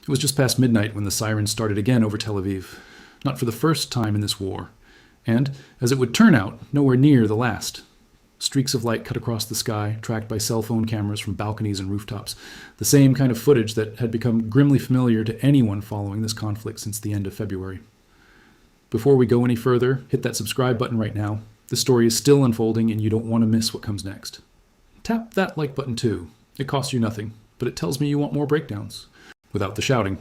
It was just past midnight when the sirens started again over Tel Aviv, not for the first time in this war, and, as it would turn out, nowhere near the last. Streaks of light cut across the sky, tracked by cell phone cameras from balconies and rooftops, the same kind of footage that had become grimly familiar to anyone following this conflict since the end of February. Before we go any further, hit that subscribe button right now. This story is still unfolding and you don't want to miss what comes next. Tap that like button too. It costs you nothing, but it tells me you want more breakdowns, without the shouting.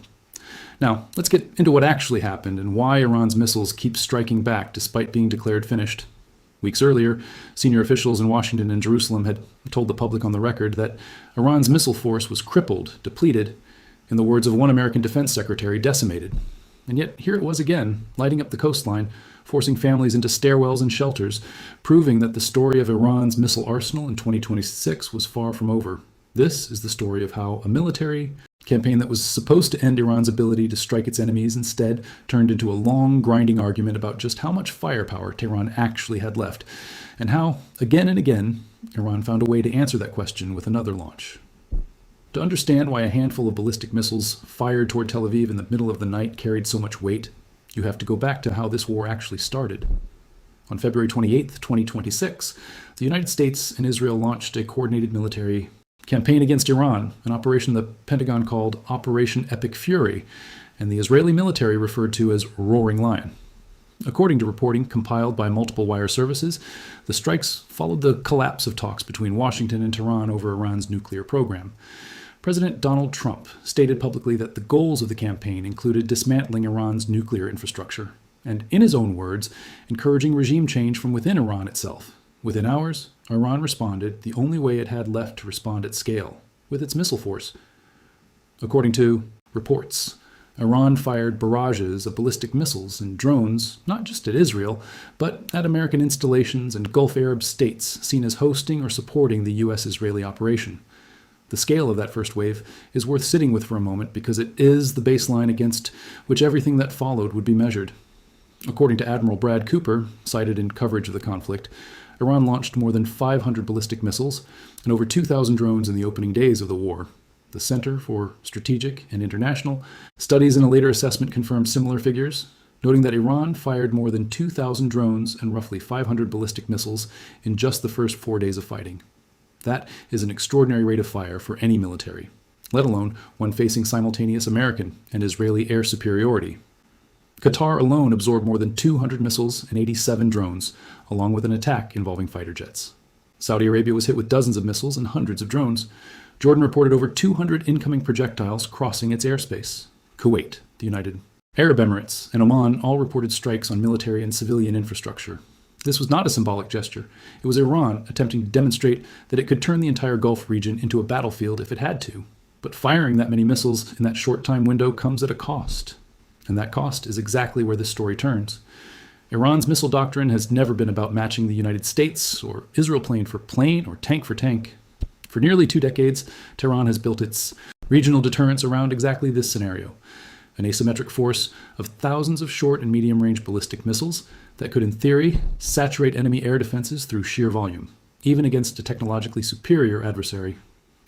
Now, let's get into what actually happened and why Iran's missiles keep striking back despite being declared finished. Weeks earlier, senior officials in Washington and Jerusalem had told the public on the record that Iran's missile force was crippled, depleted, in the words of one American defense secretary, decimated. And yet here it was again, lighting up the coastline, forcing families into stairwells and shelters, proving that the story of Iran's missile arsenal in 2026 was far from over. This is the story of how a military campaign that was supposed to end Iran's ability to strike its enemies instead turned into a long, grinding argument about just how much firepower Tehran actually had left, and how, again and again, Iran found a way to answer that question with another launch. To understand why a handful of ballistic missiles fired toward Tel Aviv in the middle of the night carried so much weight, you have to go back to how this war actually started. On February 28, 2026, the United States and Israel launched a coordinated military campaign against Iran, an operation the Pentagon called Operation Epic Fury, and the Israeli military referred to as Roaring Lion. According to reporting compiled by multiple wire services, the strikes followed the collapse of talks between Washington and Tehran over Iran's nuclear program. President Donald Trump stated publicly that the goals of the campaign included dismantling Iran's nuclear infrastructure, and in his own words, encouraging regime change from within Iran itself. Within hours, Iran responded the only way it had left to respond at scale, with its missile force. According to reports, Iran fired barrages of ballistic missiles and drones, not just at Israel, but at American installations and Gulf Arab states seen as hosting or supporting the U.S.-Israeli operation. The scale of that first wave is worth sitting with for a moment because it is the baseline against which everything that followed would be measured. According to Admiral Brad Cooper, cited in coverage of the conflict, Iran launched more than 500 ballistic missiles and over 2,000 drones in the opening days of the war. The Center for Strategic and International Studies in a later assessment confirmed similar figures, noting that Iran fired more than 2,000 drones and roughly 500 ballistic missiles in just the first 4 days of fighting. That is an extraordinary rate of fire for any military, let alone one facing simultaneous American and Israeli air superiority. Qatar alone absorbed more than 200 missiles and 87 drones, along with an attack involving fighter jets. Saudi Arabia was hit with dozens of missiles and hundreds of drones. Jordan reported over 200 incoming projectiles crossing its airspace. Kuwait, the United Arab Emirates, and Oman all reported strikes on military and civilian infrastructure. This was not a symbolic gesture. It was Iran attempting to demonstrate that it could turn the entire Gulf region into a battlefield if it had to. But firing that many missiles in that short time window comes at a cost. And that cost is exactly where this story turns. Iran's missile doctrine has never been about matching the United States or Israel plane for plane or tank for tank. For nearly 2 decades, Tehran has built its regional deterrence around exactly this scenario, an asymmetric force of thousands of short and medium-range ballistic missiles that could, in theory, saturate enemy air defenses through sheer volume, even against a technologically superior adversary.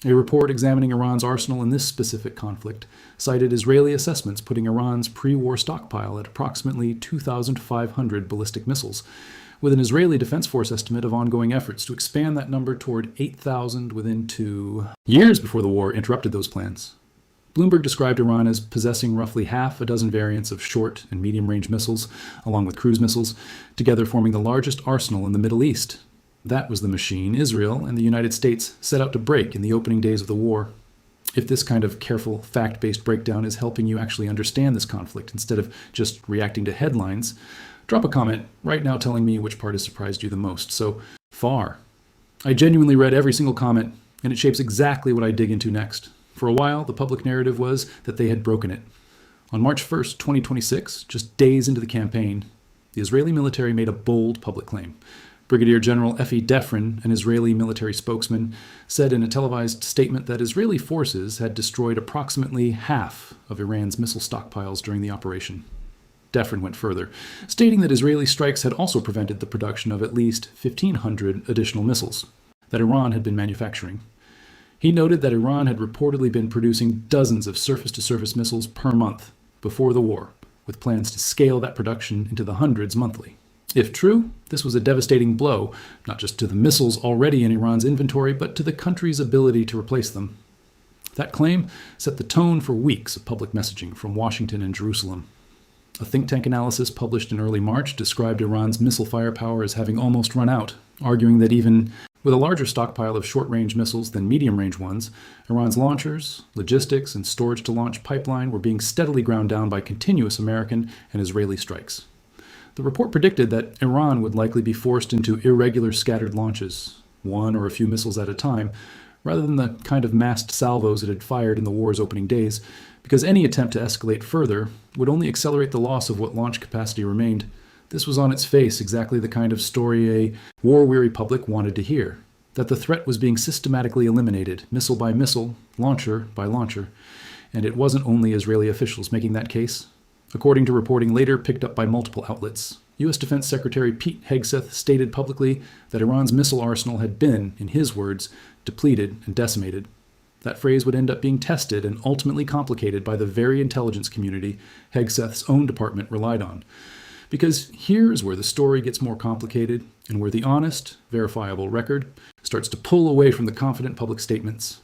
A report examining Iran's arsenal in this specific conflict cited Israeli assessments putting Iran's pre-war stockpile at approximately 2,500 ballistic missiles, with an Israeli Defense Force estimate of ongoing efforts to expand that number toward 8,000 within 2 years before the war interrupted those plans. Bloomberg described Iran as possessing roughly half a dozen variants of short and medium-range missiles, along with cruise missiles, together forming the largest arsenal in the Middle East. That was the machine Israel and the United States set out to break in the opening days of the war. If this kind of careful, fact-based breakdown is helping you actually understand this conflict instead of just reacting to headlines, drop a comment right now telling me which part has surprised you the most so far. I genuinely read every single comment, and it shapes exactly what I dig into next. For a while, the public narrative was that they had broken it. On March 1st, 2026, just days into the campaign, the Israeli military made a bold public claim. Brigadier General Efi Defrin, an Israeli military spokesman, said in a televised statement that Israeli forces had destroyed approximately half of Iran's missile stockpiles during the operation. Defrin went further, stating that Israeli strikes had also prevented the production of at least 1,500 additional missiles that Iran had been manufacturing. He noted that Iran had reportedly been producing dozens of surface-to-surface missiles per month before the war, with plans to scale that production into the hundreds monthly. If true, this was a devastating blow, not just to the missiles already in Iran's inventory, but to the country's ability to replace them. That claim set the tone for weeks of public messaging from Washington and Jerusalem. A think tank analysis published in early March described Iran's missile firepower as having almost run out, arguing that even with a larger stockpile of short-range missiles than medium-range ones, Iran's launchers, logistics, and storage-to-launch pipeline were being steadily ground down by continuous American and Israeli strikes. The report predicted that Iran would likely be forced into irregular scattered launches, one or a few missiles at a time, rather than the kind of massed salvos it had fired in the war's opening days, because any attempt to escalate further would only accelerate the loss of what launch capacity remained. This was on its face exactly the kind of story a war-weary public wanted to hear, that the threat was being systematically eliminated, missile by missile, launcher by launcher, and it wasn't only Israeli officials making that case. According to reporting later picked up by multiple outlets, U.S. Defense Secretary Pete Hegseth stated publicly that Iran's missile arsenal had been, in his words, depleted and decimated. That phrase would end up being tested and ultimately complicated by the very intelligence community Hegseth's own department relied on. Because here's where the story gets more complicated and where the honest, verifiable record starts to pull away from the confident public statements.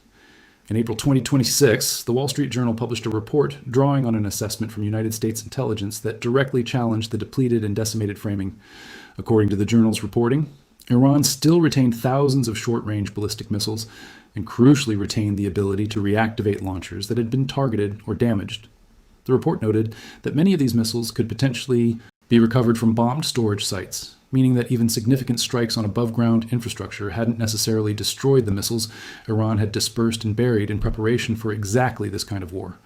In April 2026, the Wall Street Journal published a report drawing on an assessment from United States intelligence that directly challenged the depleted and decimated framing. According to the journal's reporting, Iran still retained thousands of short-range ballistic missiles and crucially retained the ability to reactivate launchers that had been targeted or damaged. The report noted that many of these missiles could potentially be recovered from bombed storage sites, meaning that even significant strikes on above-ground infrastructure hadn't necessarily destroyed the missiles Iran had dispersed and buried in preparation for exactly this kind of war.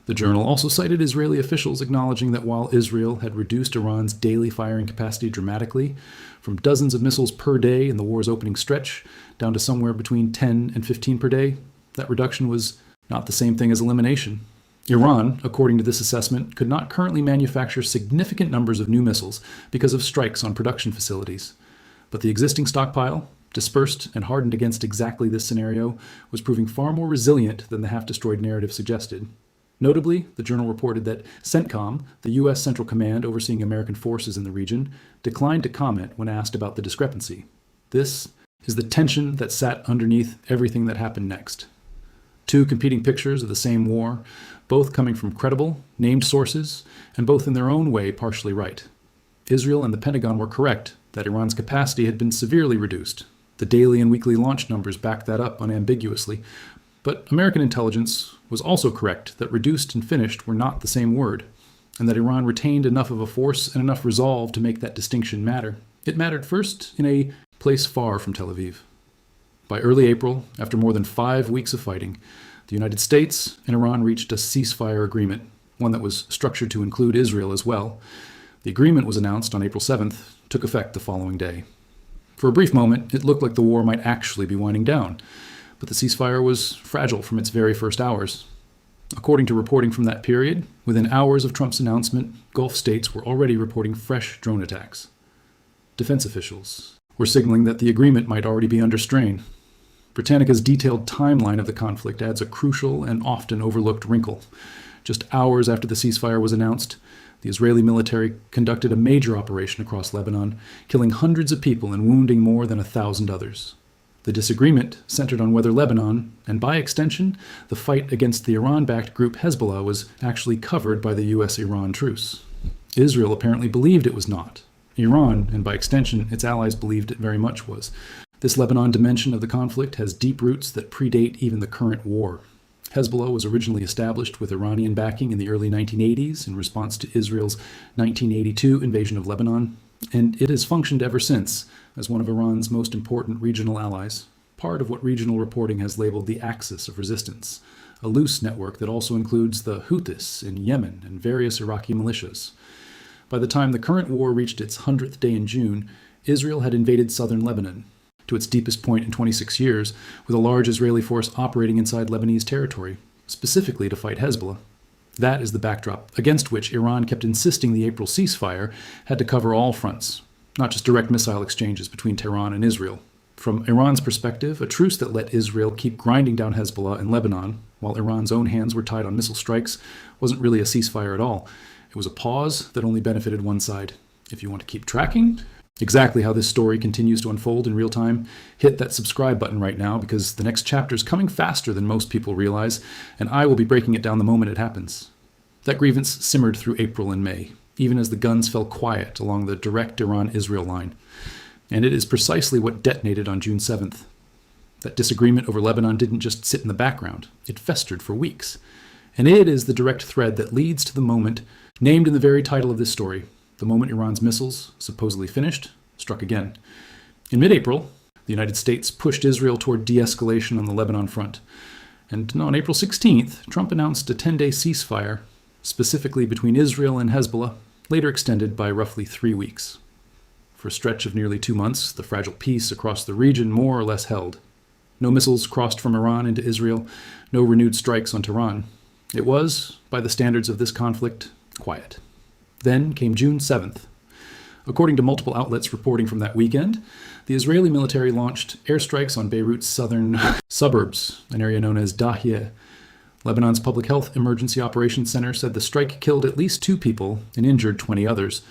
The journal also cited Israeli officials acknowledging that while Israel had reduced Iran's daily firing capacity dramatically, from dozens of missiles per day in the war's opening stretch down to somewhere between 10 and 15 per day, that reduction was not the same thing as elimination. Iran, according to this assessment, could not currently manufacture significant numbers of new missiles because of strikes on production facilities. But the existing stockpile, dispersed and hardened against exactly this scenario, was proving far more resilient than the half-destroyed narrative suggested. Notably, the journal reported that CENTCOM, the U.S. Central Command overseeing American forces in the region, declined to comment when asked about the discrepancy. This is the tension that sat underneath everything that happened next. Two competing pictures of the same war, both coming from credible, named sources, and both in their own way partially right. Israel and the Pentagon were correct that Iran's capacity had been severely reduced. The daily and weekly launch numbers backed that up unambiguously. But American intelligence was also correct that reduced and finished were not the same word, and that Iran retained enough of a force and enough resolve to make that distinction matter. It mattered first in a place far from Tel Aviv. By early April, after more than 5 weeks of fighting, the United States and Iran reached a ceasefire agreement, one that was structured to include Israel as well. The agreement was announced on April 7th, took effect the following day. For a brief moment, it looked like the war might actually be winding down, but the ceasefire was fragile from its very first hours. According to reporting from that period, within hours of Trump's announcement, Gulf states were already reporting fresh drone attacks. Defense officials were signaling that the agreement might already be under strain. Britannica's detailed timeline of the conflict adds a crucial and often overlooked wrinkle. Just hours after the ceasefire was announced, the Israeli military conducted a major operation across Lebanon, killing hundreds of people and wounding more than 1,000 others. The disagreement centered on whether Lebanon, and by extension, the fight against the Iran-backed group Hezbollah, was actually covered by the U.S.-Iran truce. Israel apparently believed it was not. Iran, and by extension its allies, believed it very much was. This Lebanon dimension of the conflict has deep roots that predate even the current war. Hezbollah was originally established with Iranian backing in the early 1980s in response to Israel's 1982 invasion of Lebanon, and it has functioned ever since as one of Iran's most important regional allies, part of what regional reporting has labeled the axis of resistance, a loose network that also includes the Houthis in Yemen and various Iraqi militias. By the time the current war reached its 100th day in June, Israel had invaded southern Lebanon, to its deepest point in 26 years, with a large Israeli force operating inside Lebanese territory, specifically to fight Hezbollah. That is the backdrop against which Iran kept insisting the April ceasefire had to cover all fronts, not just direct missile exchanges between Tehran and Israel. From Iran's perspective, a truce that let Israel keep grinding down Hezbollah in Lebanon, while Iran's own hands were tied on missile strikes, wasn't really a ceasefire at all. It was a pause that only benefited one side. If you want to keep tracking exactly how this story continues to unfold in real time, hit that subscribe button right now, because the next chapter is coming faster than most people realize, and I will be breaking it down the moment it happens. That grievance simmered through April and May, even as the guns fell quiet along the direct Iran-Israel line. And it is precisely what detonated on June 7th. That disagreement over Lebanon didn't just sit in the background. It festered for weeks. And it is the direct thread that leads to the moment named in the very title of this story, the moment Iran's missiles, supposedly finished, struck again. In mid-April, the United States pushed Israel toward de-escalation on the Lebanon front. And on April 16th, Trump announced a 10-day ceasefire, specifically between Israel and Hezbollah, later extended by roughly 3 weeks. For a stretch of nearly 2 months, the fragile peace across the region more or less held. No missiles crossed from Iran into Israel, no renewed strikes on Tehran. It was, by the standards of this conflict, quiet. Then came June 7th. According to multiple outlets reporting from that weekend, the Israeli military launched airstrikes on Beirut's southern suburbs, an area known as Dahiyeh. Lebanon's Public Health Emergency Operations Center said the strike killed at least 2 people and injured 20 others.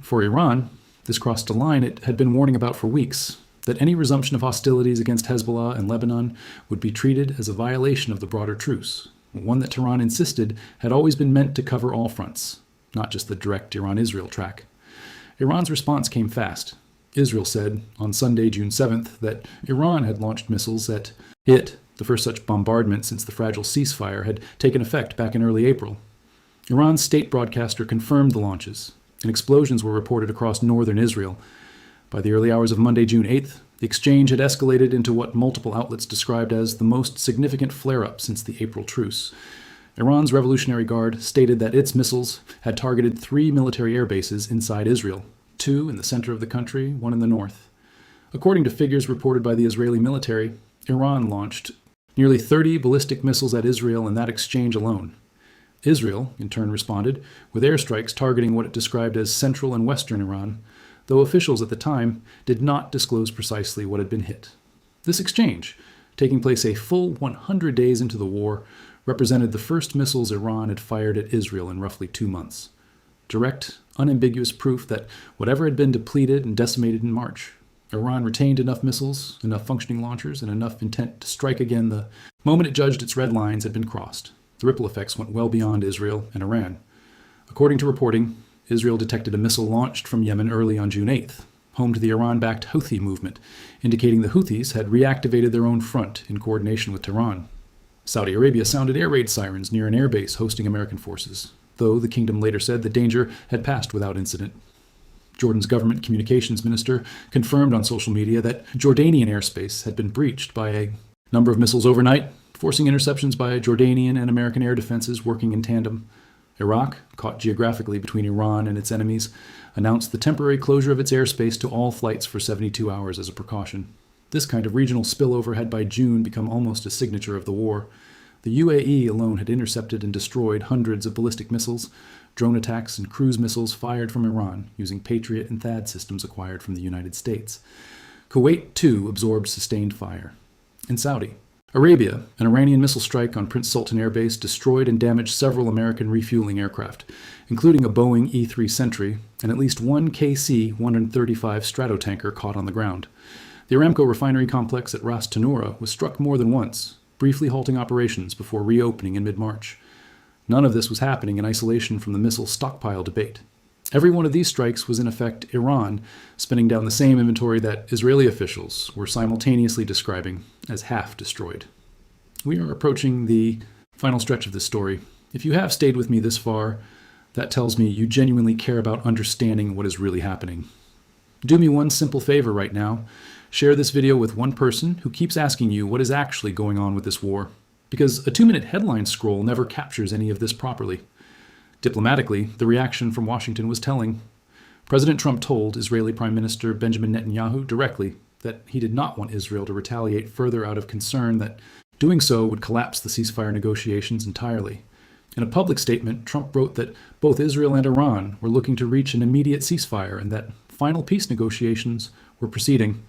For Iran, this crossed a line it had been warning about for weeks, that any resumption of hostilities against Hezbollah and Lebanon would be treated as a violation of the broader truce, one that Tehran insisted had always been meant to cover all fronts, not just the direct Iran-Israel track. Iran's response came fast. Israel said on Sunday, June 7th, that Iran had launched missiles at it. The first such bombardment since the fragile ceasefire had taken effect back in early April. Iran's state broadcaster confirmed the launches, and explosions were reported across northern Israel. By the early hours of Monday, June 8th, the exchange had escalated into what multiple outlets described as the most significant flare-up since the April truce. Iran's Revolutionary Guard stated that its missiles had targeted 3 military air bases inside Israel, 2 in the center of the country, 1 in the north. According to figures reported by the Israeli military, Iran launched nearly 30 ballistic missiles at Israel in that exchange alone. Israel, in turn, responded with airstrikes targeting what it described as central and western Iran, though officials at the time did not disclose precisely what had been hit. This exchange, taking place a full 100 days into the war, represented the first missiles Iran had fired at Israel in roughly 2 months. Direct, unambiguous proof that whatever had been depleted and decimated in March, Iran retained enough missiles, enough functioning launchers, and enough intent to strike again the moment it judged its red lines had been crossed. The ripple effects went well beyond Israel and Iran. According to reporting, Israel detected a missile launched from Yemen early on June 8th, home to the Iran-backed Houthi movement, indicating the Houthis had reactivated their own front in coordination with Tehran. Saudi Arabia sounded air raid sirens near an airbase hosting American forces, though the kingdom later said the danger had passed without incident. Jordan's government communications minister confirmed on social media that Jordanian airspace had been breached by a number of missiles overnight, forcing interceptions by Jordanian and American air defenses working in tandem. Iraq, caught geographically between Iran and its enemies, announced the temporary closure of its airspace to all flights for 72 hours as a precaution. This kind of regional spillover had by June become almost a signature of the war. The UAE alone had intercepted and destroyed hundreds of ballistic missiles, drone attacks, and cruise missiles fired from Iran using Patriot and THAAD systems acquired from the United States. Kuwait, too, absorbed sustained fire. In Saudi Arabia, an Iranian missile strike on Prince Sultan Air Base destroyed and damaged several American refueling aircraft, including a Boeing E-3 Sentry and at least one KC-135 Stratotanker caught on the ground. The Aramco refinery complex at Ras Tanura was struck more than once, briefly halting operations before reopening in mid-March. None of this was happening in isolation from the missile stockpile debate. Every one of these strikes was in effect Iran spinning down the same inventory that Israeli officials were simultaneously describing as half destroyed. We are approaching the final stretch of this story. If you have stayed with me this far, that tells me you genuinely care about understanding what is really happening. Do me one simple favor right now. Share this video with one person who keeps asking you what is actually going on with this war, because a 2-minute headline scroll never captures any of this properly. Diplomatically, the reaction from Washington was telling. President Trump told Israeli Prime Minister Benjamin Netanyahu directly that he did not want Israel to retaliate further out of concern that doing so would collapse the ceasefire negotiations entirely. In a public statement, Trump wrote that both Israel and Iran were looking to reach an immediate ceasefire and that final peace negotiations were proceeding.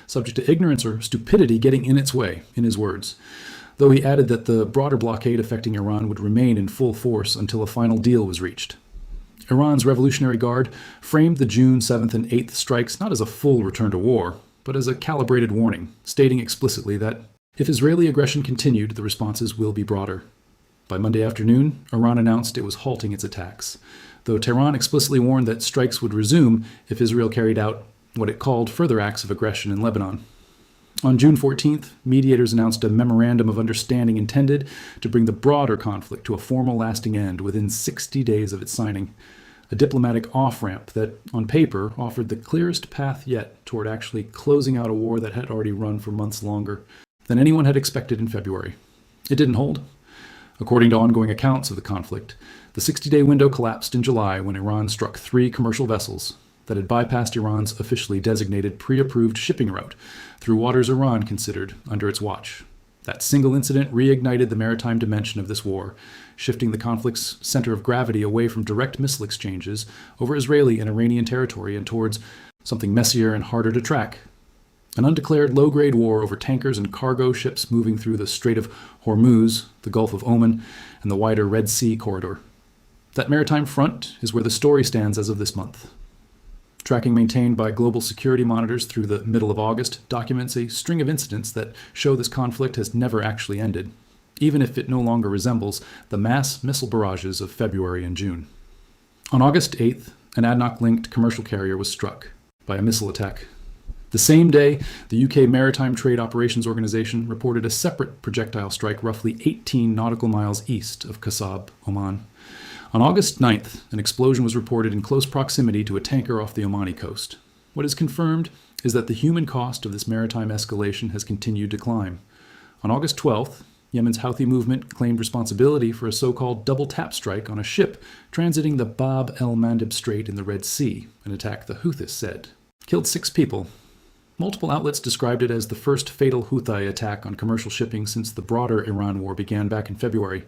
subject to ignorance or stupidity getting in its way, in his words, though he added that the broader blockade affecting Iran would remain in full force until a final deal was reached. Iran's Revolutionary Guard framed the June 7th and 8th strikes not as a full return to war, but as a calibrated warning, stating explicitly that if Israeli aggression continued, the responses will be broader. By Monday afternoon, Iran announced it was halting its attacks, though Tehran explicitly warned that strikes would resume if Israel carried out what it called further acts of aggression in Lebanon. On June 14th, mediators announced a memorandum of understanding intended to bring the broader conflict to a formal lasting end within 60 days of its signing, a diplomatic off-ramp that, on paper, offered the clearest path yet toward actually closing out a war that had already run for months longer than anyone had expected in February. It didn't hold. According to ongoing accounts of the conflict, the 60-day window collapsed in July when Iran struck 3 commercial vessels that had bypassed Iran's officially designated pre-approved shipping route through waters Iran considered under its watch. That single incident reignited the maritime dimension of this war, shifting the conflict's center of gravity away from direct missile exchanges over Israeli and Iranian territory and towards something messier and harder to track. An undeclared low-grade war over tankers and cargo ships moving through the Strait of Hormuz, the Gulf of Oman, and the wider Red Sea corridor. That maritime front is where the story stands as of this month. Tracking maintained by global security monitors through the middle of August documents a string of incidents that show this conflict has never actually ended, even if it no longer resembles the mass missile barrages of February and June. On August 8th, an ADNOC-linked commercial carrier was struck by a missile attack. The same day, the UK Maritime Trade Operations Organization reported a separate projectile strike roughly 18 nautical miles east of Qasab, Oman. On August 9th, an explosion was reported in close proximity to a tanker off the Omani coast. What is confirmed is that the human cost of this maritime escalation has continued to climb. On August 12th, Yemen's Houthi movement claimed responsibility for a so-called double-tap strike on a ship transiting the Bab el-Mandeb Strait in the Red Sea, an attack the Houthis said killed 6 people. Multiple outlets described it as the first fatal Houthi attack on commercial shipping since the broader Iran war began back in February,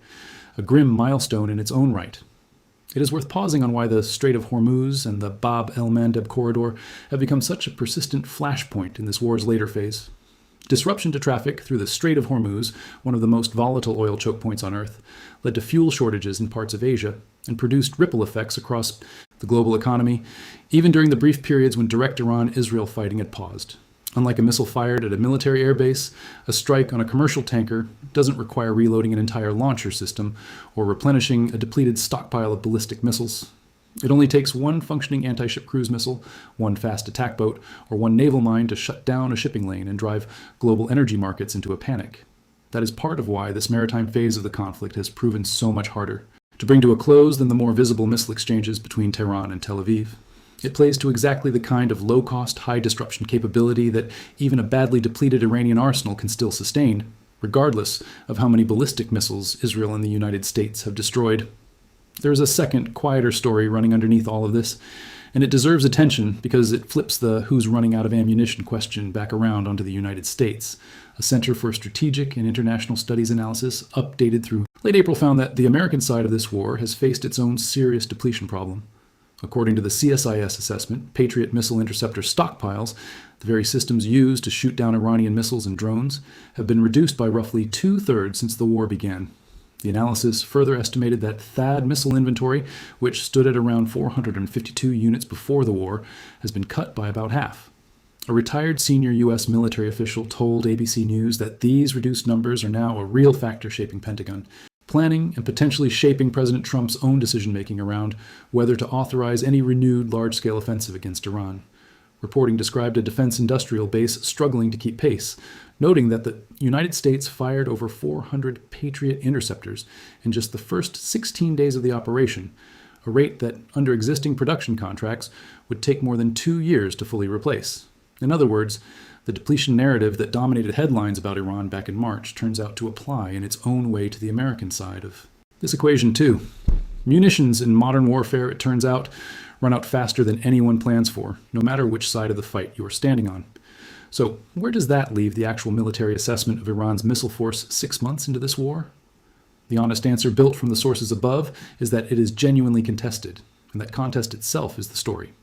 a grim milestone in its own right. It is worth pausing on why the Strait of Hormuz and the Bab el-Mandeb corridor have become such a persistent flashpoint in this war's later phase. Disruption to traffic through the Strait of Hormuz, one of the most volatile oil choke points on Earth, led to fuel shortages in parts of Asia and produced ripple effects across the global economy, even during the brief periods when direct Iran-Israel fighting had paused. Unlike a missile fired at a military airbase, a strike on a commercial tanker doesn't require reloading an entire launcher system or replenishing a depleted stockpile of ballistic missiles. It only takes one functioning anti-ship cruise missile, one fast attack boat, or one naval mine to shut down a shipping lane and drive global energy markets into a panic. That is part of why this maritime phase of the conflict has proven so much harder to bring to a close than the more visible missile exchanges between Tehran and Tel Aviv. It plays to exactly the kind of low-cost, high-disruption capability that even a badly depleted Iranian arsenal can still sustain, regardless of how many ballistic missiles Israel and the United States have destroyed. There is a second, quieter story running underneath all of this, and it deserves attention because it flips the who's running out of ammunition question back around onto the United States. A Center for Strategic and International Studies analysis, updated through late April, found that the American side of this war has faced its own serious depletion problem. According to the CSIS assessment, Patriot missile interceptor stockpiles, the very systems used to shoot down Iranian missiles and drones, have been reduced by roughly 2/3 since the war began. The analysis further estimated that THAAD missile inventory, which stood at around 452 units before the war, has been cut by about half. A retired senior U.S. military official told ABC News that these reduced numbers are now a real factor shaping Pentagon, planning and potentially shaping President Trump's own decision-making around whether to authorize any renewed large-scale offensive against Iran. Reporting described a defense industrial base struggling to keep pace, noting that the United States fired over 400 Patriot interceptors in just the first 16 days of the operation, a rate that, under existing production contracts, would take more than 2 years to fully replace. In other words, the depletion narrative that dominated headlines about Iran back in March turns out to apply in its own way to the American side of this equation, too. Munitions in modern warfare, it turns out, run out faster than anyone plans for, no matter which side of the fight you are standing on. So, where does that leave the actual military assessment of Iran's missile force 6 months into this war? The honest answer, built from the sources above, is that it is genuinely contested, and that contest itself is the story.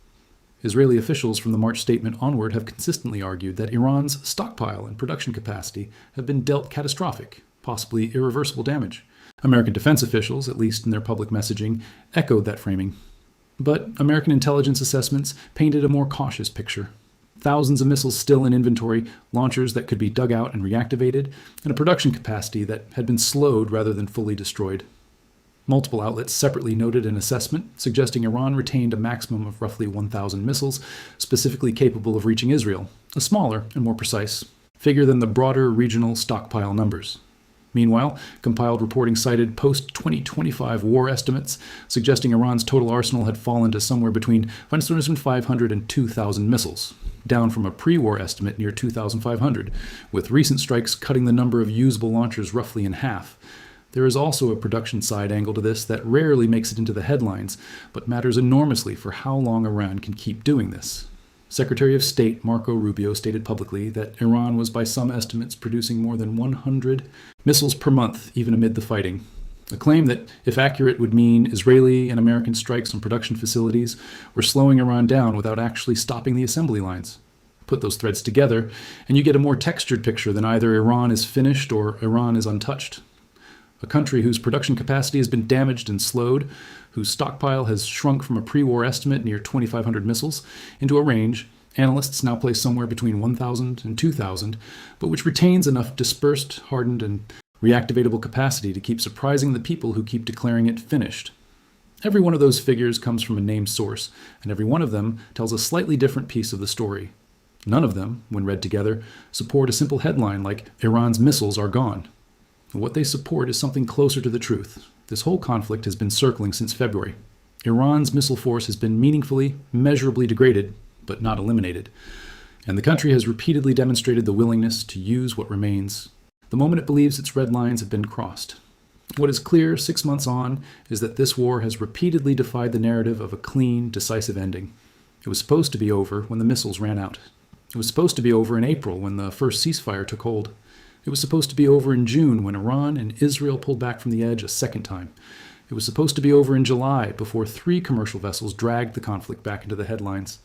Israeli officials from the March statement onward have consistently argued that Iran's stockpile and production capacity have been dealt catastrophic, possibly irreversible damage. American defense officials, at least in their public messaging, echoed that framing. But American intelligence assessments painted a more cautious picture. Thousands of missiles still in inventory, launchers that could be dug out and reactivated, and a production capacity that had been slowed rather than fully destroyed. Multiple outlets separately noted an assessment suggesting Iran retained a maximum of roughly 1,000 missiles specifically capable of reaching Israel, a smaller and more precise figure than the broader regional stockpile numbers. Meanwhile, compiled reporting cited post-2025 war estimates suggesting Iran's total arsenal had fallen to somewhere between 1,500 and 2,000 missiles, down from a pre-war estimate near 2,500, with recent strikes cutting the number of usable launchers roughly in half. There is also a production side angle to this that rarely makes it into the headlines, but matters enormously for how long Iran can keep doing this. Secretary of State Marco Rubio stated publicly that Iran was by some estimates producing more than 100 missiles per month, even amid the fighting. A claim that, if accurate, would mean Israeli and American strikes on production facilities were slowing Iran down without actually stopping the assembly lines. Put those threads together, and you get a more textured picture than either Iran is finished or Iran is untouched. A country whose production capacity has been damaged and slowed, whose stockpile has shrunk from a pre-war estimate near 2,500 missiles into a range analysts now place somewhere between 1,000 and 2,000, but which retains enough dispersed, hardened, and reactivatable capacity to keep surprising the people who keep declaring it finished. Every one of those figures comes from a named source, and every one of them tells a slightly different piece of the story. None of them, when read together, support a simple headline like "Iran's missiles are gone." What they support is something closer to the truth. This whole conflict has been circling since February. Iran's missile force has been meaningfully, measurably degraded, but not eliminated. And the country has repeatedly demonstrated the willingness to use what remains, the moment it believes its red lines have been crossed. What is clear 6 months on is that this war has repeatedly defied the narrative of a clean, decisive ending. It was supposed to be over when the missiles ran out. It was supposed to be over in April when the first ceasefire took hold. It was supposed to be over in June when Iran and Israel pulled back from the edge a second time. It was supposed to be over in July before 3 commercial vessels dragged the conflict back into the headlines.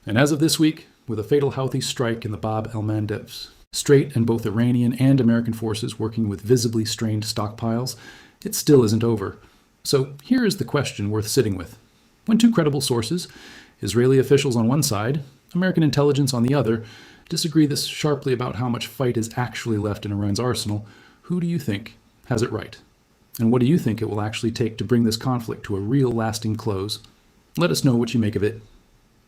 And as of this week, with a fatal Houthi strike in the Bab el-Mandeb Strait and both Iranian and American forces working with visibly strained stockpiles, it still isn't over. So here is the question worth sitting with. When 2 credible sources, Israeli officials on one side, American intelligence on the other, disagree this sharply about how much fight is actually left in Iran's arsenal, who do you think has it right? And what do you think it will actually take to bring this conflict to a real lasting close? Let us know what you make of it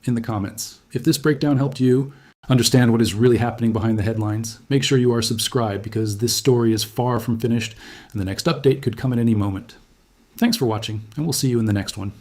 in the comments. If this breakdown helped you understand what is really happening behind the headlines, make sure you are subscribed because this story is far from finished and the next update could come at any moment. Thanks for watching, and we'll see you in the next one.